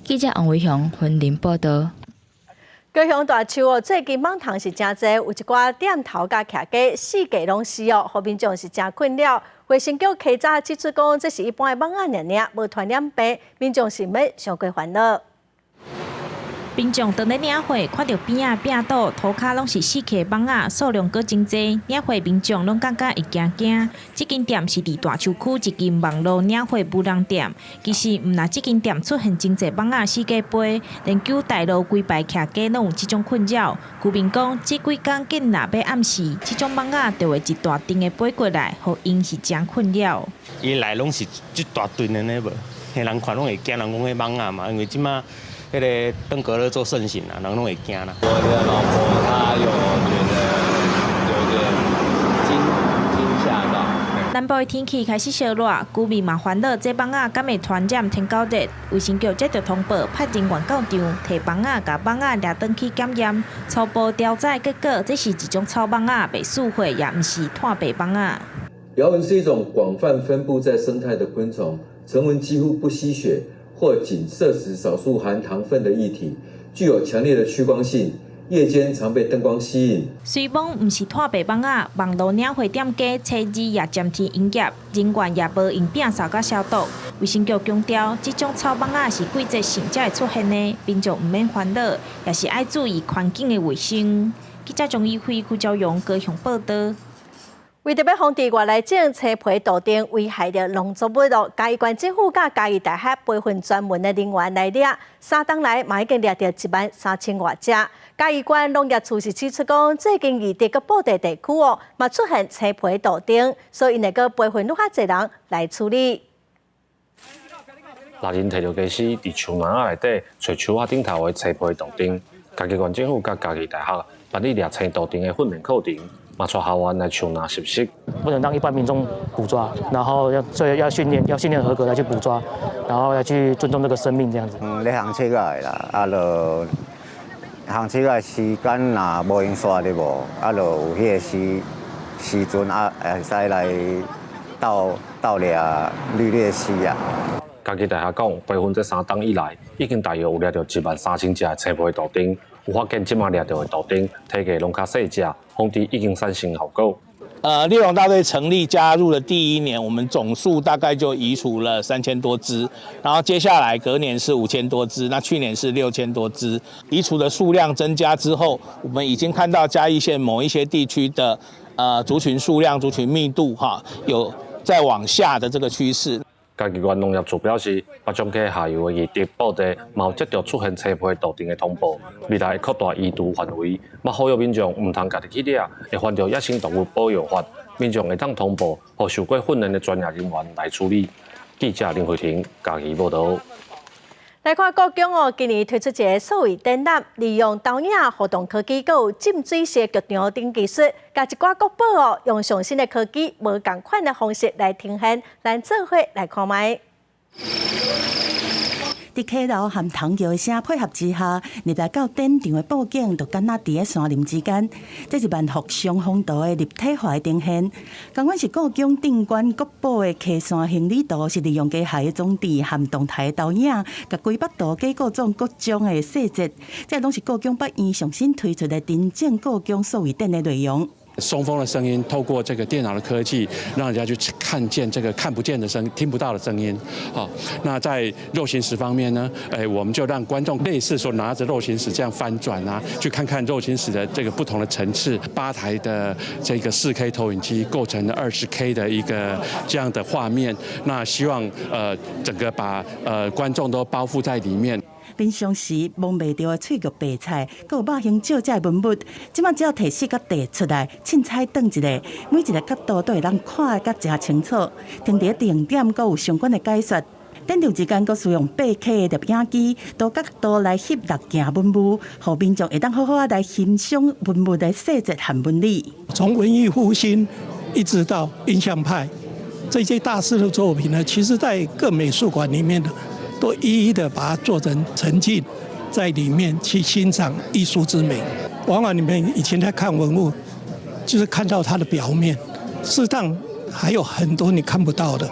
记者王伟雄云林报道。高雄大树最近蠓虫是真侪，有一寡店头甲徛家四界拢是哦，后民众是真困扰。卫生局稽早指出讲，这是一般的蠓仔尔，无传染病，民众是免伤过烦恼。民众当咧领货，看到边仔壁倒涂骹拢是死气蠓仔，数量阁真济。领货民众拢感觉会惊惊。这间店是伫大树区一间网络领货无人店。其实毋若这间店出现真济蠓仔世界杯，连九大路规排徛家拢有这种困扰。居民讲，这几工紧若要暗时，这种蠓仔就会一大阵的飞过来，互因是真困扰。伊来拢是一大堆的呢无，人看拢会惊人讲迄蠓仔嘛，因为即马。迄个登革热做盛行啊，人拢会惊啦。我的老婆她有觉得有点惊吓到。南部的天气开始烧热，居民嘛烦恼这蠓仔敢会传染天狗热。卫生局接到通报，派人员到场，摕蠓仔甲蠓仔抓转去检验。初步调查结果，这是一种草蠓仔，被塑化，也毋是炭白蠓仔。摇蚊是一种广泛分布在生态的昆虫，成蚊几乎不吸血。或仅摄食少数含糖分的液体，具有强烈的趋光性，夜间常被灯光吸引。虽讲毋是炭白蠓仔，网络领货店家初二也暂停营业，人员也无用摒扫甲消毒。卫生局强调，这种草蠓仔是季节性才会出现的，民众毋免烦恼，也是爱注意环境的卫生。记者钟义辉、邱昭荣高雄报道。为着要防治外来种青皮杜丁危害着农作物咯，嘉义县政府甲嘉义大学培训专门的人员来抓，3天来嘛已经抓到13000多只。嘉义县农业处是指出讲，最近宜得个布袋地区嘛出现青皮杜丁，所以因会个培训愈较侪人来处理。那人摕到家私伫树篮仔内底找树仔顶头的青皮杜丁，嘉义县政府甲嘉义大学办理抓青杜丁的训练课程。马出校园来树篮实习，不能让一般民众捕抓，然后所以要训练合格来去捕抓，然后要去尊重这个生命这样子。你行车来啦，就行车的时间若无用刷的无，就有迄个时阵会使来斗掠绿鬣蜥啊。嘉义大学讲，培训这3天以来，已经大约有掠到13000只的青皮杜丁。有发现，即马掠到的杜丁，体格拢较细只，防治已经产生效果。猎农大队成立加入的第1年，我们总数大概就移除了3000多只，然后接下来隔年是5000多只，那去年是6000多只。移除的数量增加之后，我们已经看到嘉义县某一些地区的族群数量、族群密度有在往下的这个趋势。嘉义县农业处表示，北中溪下游的宜得布袋嘛有接到出现青皮杜丁的通报，未来会扩大移除范围，要呼吁民众唔通家己去掠，会犯到野生动物保育法，民众会当通报，和受过训练的专业人员来处理。记者林慧婷嘉义报道。来看国中今年推出一个数位展览，利用投影、互动科技，还有浸水式剧场等技术，甲一寡国宝用上新的科技、无同款的方式来呈现，咱做伙来看卖。伫溪流和塘桥的声配合之下，入来到展场的布景，就敢若伫咧山林之间。这是万福双风图的立体化的呈现。同款是故宫镇馆国宝的溪山行李图，是利用机械的装置和动态的投影，甲规幅图架构种各种的细节。这拢是故宫北院上新推出的真正故宫数位展的内容。松风的声音透过这个电脑的科技，让人家去看见这个看不见的声、听不到的声音。好，那在肉形石方面呢，我们就让观众类似说拿着肉形石这样翻转啊，去看看肉形石的这个不同的层次。8台的这个4K 投影机构成了20K 的一个这样的画面。那希望整个把观众都包覆在里面。平常时摸袂到的脆肉白菜，佮有肉形少这文物，即马只要摕4个地出来，凊彩转一个，每一个角度都会当看得较真清楚。停伫定点，佮有相关的解说。展场之间，佮使用8K 的摄影机，多角度来翕6件文物，互民众会当好好来欣赏文物的细节和纹理。从文艺复兴一直到印象派，这些大师的作品呢，其实在各美术馆里面呢，都一一的把它做成沉浸在里面去欣赏艺术之美。往往你们以前在看文物，就是看到它的表面，事实上还有很多你看不到的。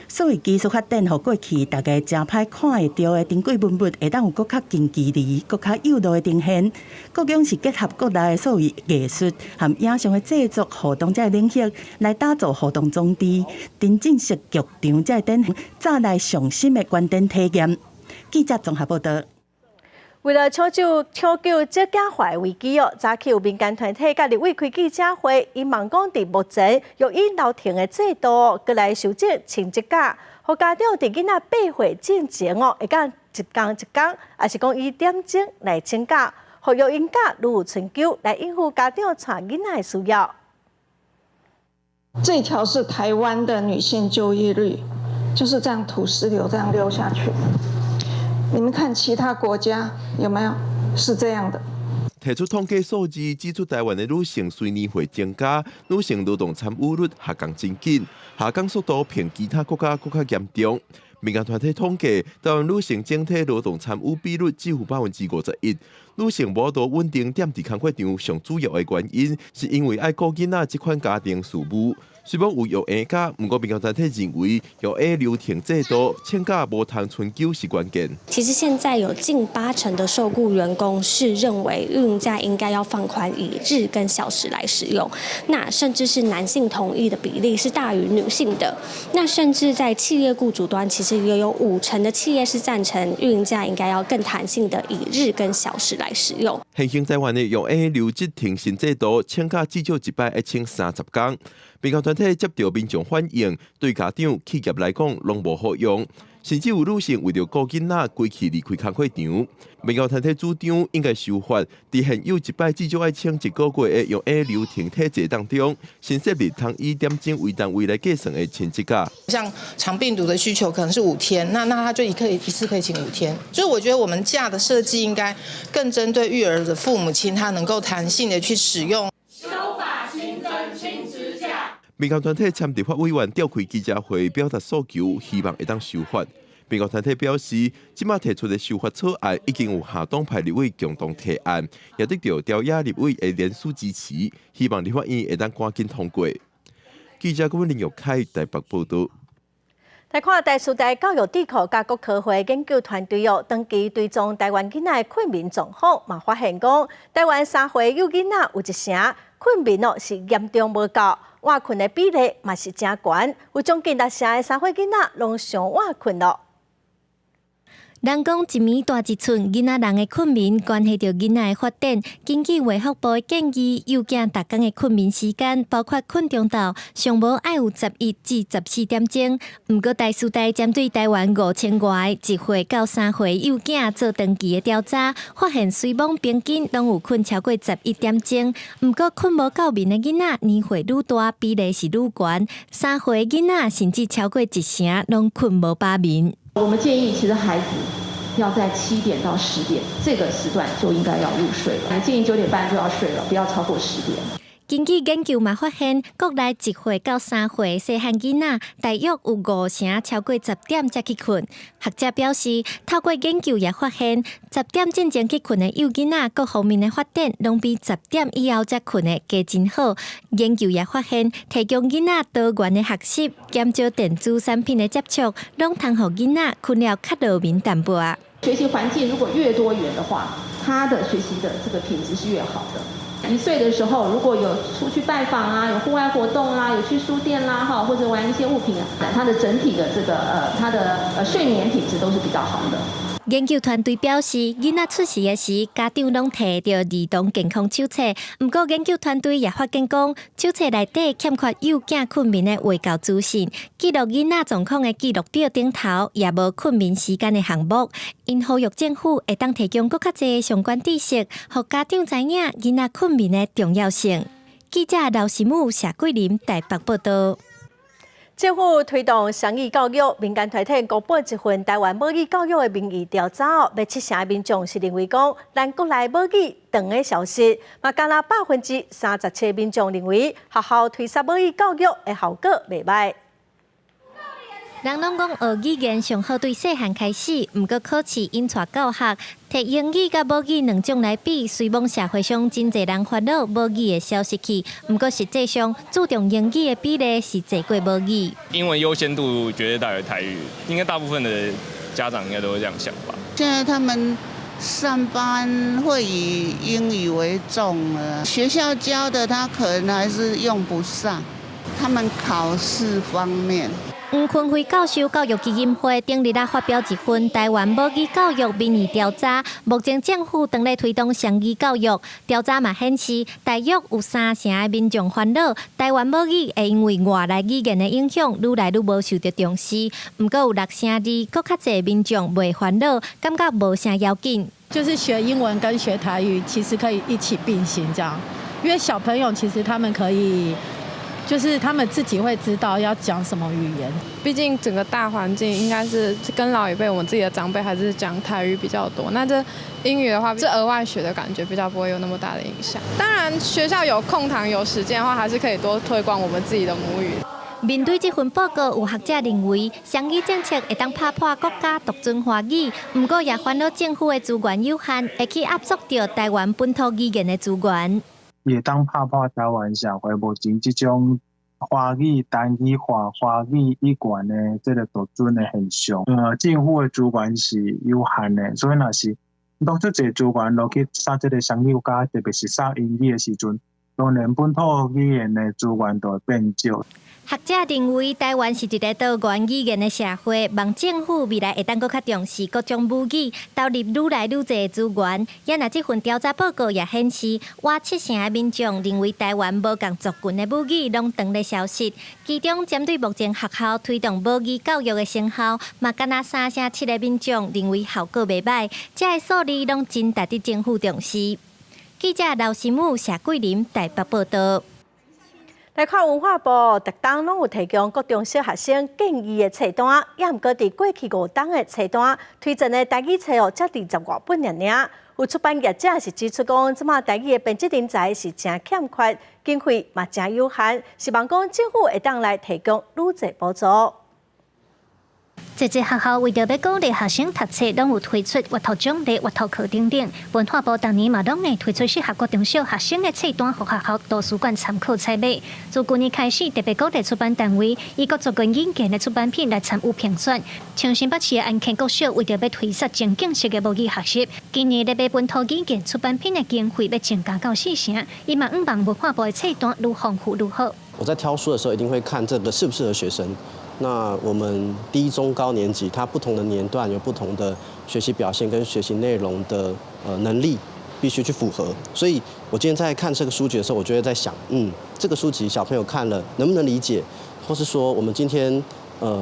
所谓技术发展，互过去大家真歹看会到的珍贵文物，会当有更较近距离、更较有路的呈现。各种是结合国内的所谓艺术和影像的制作、互动这领域来打造互动装置，真正是剧场这展现，带来上新的观点体验。记者综合报道。为了抢救这假坏危机早起有民间团体甲立委开记者会，伊望讲伫目前由以楼停的制度，过来收集亲职假，互家长伫囡仔8岁之前会讲一天，也是讲以点钟来请假，互育婴假如有春秋来应付家长带囡仔的需要。这条是台湾的女性就业率，就是这样土石流这样溜下去。你们看其他国家有没有是这样的？提出统计数字，指出台湾的女性随年会增加，女性劳动参与率下降真紧，下降速度比其他国家更加严重。民间团体统计，台湾女性整体劳动参与比率只有51%。女性无多稳定踮伫工课场上主要的原因，是因为爱顾囡仔这款家庭事务。虽然有育婴假，不过民间团体认为育婴留停制度，请假无通春秋是关键。其实现在有近80%的受雇员工是认为育婴假应该要放宽以日跟小时来使用，那甚至是男性同意的比例是大于女性的。那甚至在企业雇主端，其实也有50%的企业是赞成育婴假应该要更弹性的以日跟小时来使用。现行台湾的育婴留职停薪制度，请假至少一摆要请30天。民间团体接到民众反映，对家长、企业来讲拢无好用，甚至有女性为了顾囡仔，规气离开工课场。民间团体主张应该修法，伫现有一摆至少要请1个月的育婴留停体制当中，新设立通以点钟为单位来计算的亲职假。像肠病毒的需求可能是5天，那他就一次可以请5天。所以我觉得我们假的设计应该更针对育儿的父母亲，他能够弹性的去使用。修法新增亲职假。民间团体参立法委员召开记者会，表达诉求，希望会当修法。民间团体表示，即马提出的修法草案已经有下党派立委共同提案，也得到朝野立委的联署支持，希望立法院会当赶紧通过。记者郭林玉凯台北报道。来看台师大教育智库甲国科会研究团队长期追踪台湾囡仔的困眠状况，嘛发现讲，台湾3岁幼囡仔有1成困眠是严重无够，晚困的比例嘛是真高，有将近6成的3岁囡仔拢上晚困了。人讲一米大一寸，囡仔人的困眠关系到囡仔的发展。根据卫福部的建议，幼囝逐天的困眠时间，包括困中昼，上无爱有11至14点钟。不过，台师大针对台湾5000外1岁到3岁幼囝做长期的调查，发现随网平均拢有困超过11点钟。不过，困无够眠的囡仔年岁愈大，比例是愈悬。3岁的囡仔甚至超过1成拢困无饱眠。我们建议，其实孩子要在7点到10点这个时段就应该要入睡了。我们建议9点半就要睡了，不要超过10点。根据研究嘛，发现国内1岁到3岁细汉囡仔，大约有5成超过10点才去困。学者表示，透过研究也发现，10点之前去困的幼囡仔，各方面的发展拢比10点以后才困的加真好。研究也发现，提供囡仔多元的学习，减少电子产品的接触，拢通互囡仔困了较落眠淡薄啊。学习环境如果越多元的话，他的学习的这个品质是越好的。1岁的时候，如果有出去拜访啊，有户外活动啦，有去书店啦，哈，或者玩一些物品啊，他的整体的这个他的睡眠品质都是比较好的。研究团队表示，囡仔出世的时，家长拢摕着儿童健康手册。不过，研究团队也发现讲，手册内底欠缺幼囝困眠的卫教资讯，记录囡仔状况的记录表顶头也无困眠时间的项目。因呼吁政府会当提供更较侪相关知识，让家长知影囡仔困眠的重要性。记者刘时武、谢桂林台北报道。政府推动双语教育，民间团体公布一份台湾母语教育的民意调查要7成的民众是认为讲，咱国内母语长的消失，嘛敢若37%的民众认为学校推广母语教育的效果袂歹。人拢讲学语言上好对细汉开始，毋过考试因带教学，摕英语甲母语两种来比，随望社会上真侪人烦恼母语的消失去。毋过实际上，注重英语的比例是侪过母语。英文优先度绝对大于台语，应该大部分的家长应该都会这样想吧。现在他们上班会以英语为重了，学校教的他可能还是用不上。他们考试方面。黄坤辉教授教育基金会顶日发表一份台湾母语教育民意调查，目前政府正在推动双语教育。调查嘛显示，大约有3成的民众烦恼，台湾母语会因为外来语言的影响，愈来愈无受到重视。不过有6成2，更较侪民众袂烦恼，感觉无啥要紧。就是学英文跟学台语，其实可以一起并行这样，因为小朋友其实他们可以。就是他们自己会知道要讲什么语言，毕竟整个大环境应该是跟老一辈我们自己的长辈还是讲台语比较多。那这英语的话，这额外学的感觉比较不会有那么大的影响。当然，学校有空堂有时间的话，还是可以多推广我们自己的母语。面对这份报告，有学者认为，双语政策会当打破国家独尊华语，不过也烦恼政府的资源有限，会去压缩掉台湾本土语言的资源。也当打破台湾社会目前这种华语单语化、华语一贯的这个独尊的现象。政府的资源是有限的，所以若是当出这资源落去杀这个双语家，特别是杀英语的时阵，当然本土语言的资源就会变少。学者认为，台湾是一个多元语言的社会，望政府未来会当更较重视各种母语，投入愈来愈侪资源。也那这份调查报告也显示，约7成的民众认为台湾无共族群的母语拢长咧消失。其中，针对目前学校推动母语教育的成效，嘛敢若3成7的民众认为效果袂歹，这个数字拢真值得政府重视。记者刘心武、谢桂林台北报道。来看文化部特档拢有提供各中小学生建议的册单，也毋过伫过去5档的册单推荐的台语册才20外本尔。有出版业者是指出讲，即马台语的编辑人才是真欠缺，经费嘛真有限，希望讲政府会当来提供愈侪补助。这些学校为着要鼓励学生读册，拢有推出阅读奖励、阅读课等等。文化部当年嘛拢会推出适合各中小学生的册单，予学校图书馆参考采买。自去年开始，特别鼓励出版单位以各族群语言的出版品来参与评选。像新北市的安溪国小为着要推出正经式的母语学习，今年咧买本土语言出版品的经费要增加到4成，伊嘛希望文化部的册单愈丰富愈好。我在挑书的时候，一定会看这个适不适合学生。那我们低、中、高年级，它不同的年段有不同的学习表现跟学习内容的能力，必须去符合。所以我今天在看这个书籍的时候，我就会在想，这个书籍小朋友看了能不能理解，或是说我们今天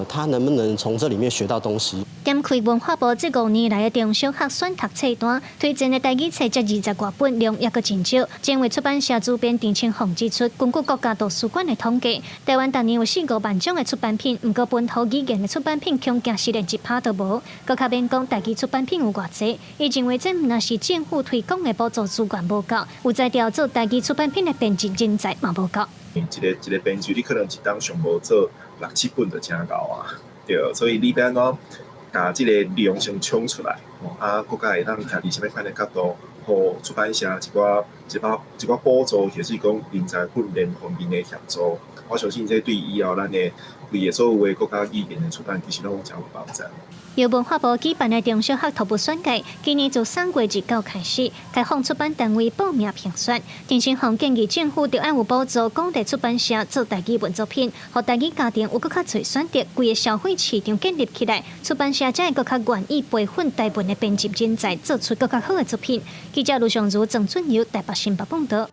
他能不能从这里面学到东西？点开文化部这5年来的中小学选读册单，推荐的台语册才20外本，量也阁真少。前卫出版社主编陈清凤指出，根据国家图书馆的统计，台湾当年有4-5万种的出版品，不过本土语言的出版品恐惊是连1%都无。搁较免讲台语出版品有偌济，伊认为这若是政府推广的补助资源无够，有在调做台语出版品的编辑人才嘛无够。一个编剧，你可能一档上无做6-7本就真够啊，对，所以你要安怎把这个量先冲出来，国家会当看伫什么款的角度，互出版社一寡补助，或是讲人才训练方面的协助。我相信这对以后咱的规个所有的国家语言的出版，其实拢真有帮助。由文化部举办的中小学徒步选举，今年自3月19开始，开放出版单位报名评选。陈清凤建议政府要按有补助广大出版社做台语文作品，让台语家庭有更较侪选择，规个消费市场建立起来，出版社才会更较愿意培训台文的编辑人才，做出更较好的作品。记者卢尚如、郑俊佑台北新北报道。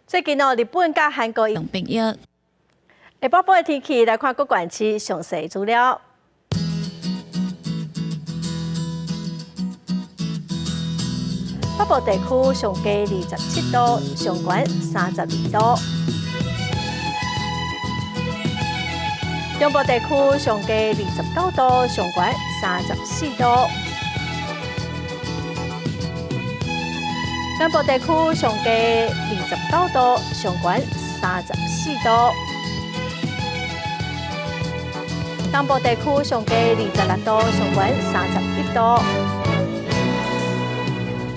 最近日本甲韩国用兵役。下晡的天气来看各县市详细资料。北部地区上低27度，上悬32度；中部地区上低29度，上悬34度；南部地区上低29度，上悬34度；东部地区上加26度，上悬31度；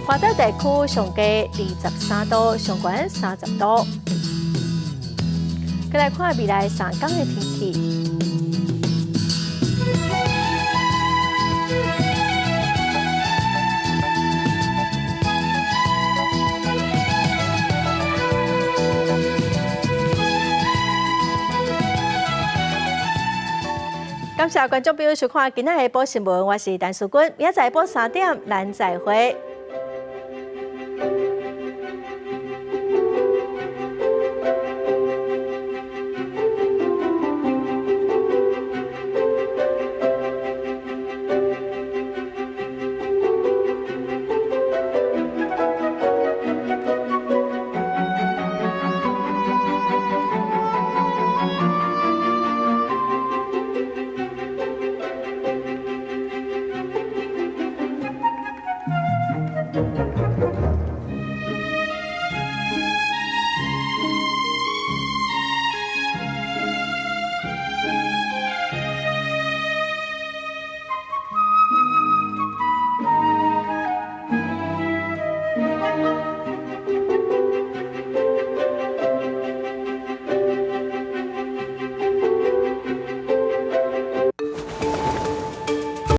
华东地区上加23度，上悬30度。再来看未来3天的天气。感谢观众朋友收看今仔的报新闻，我是陈淑君，明仔载播3点，咱再会。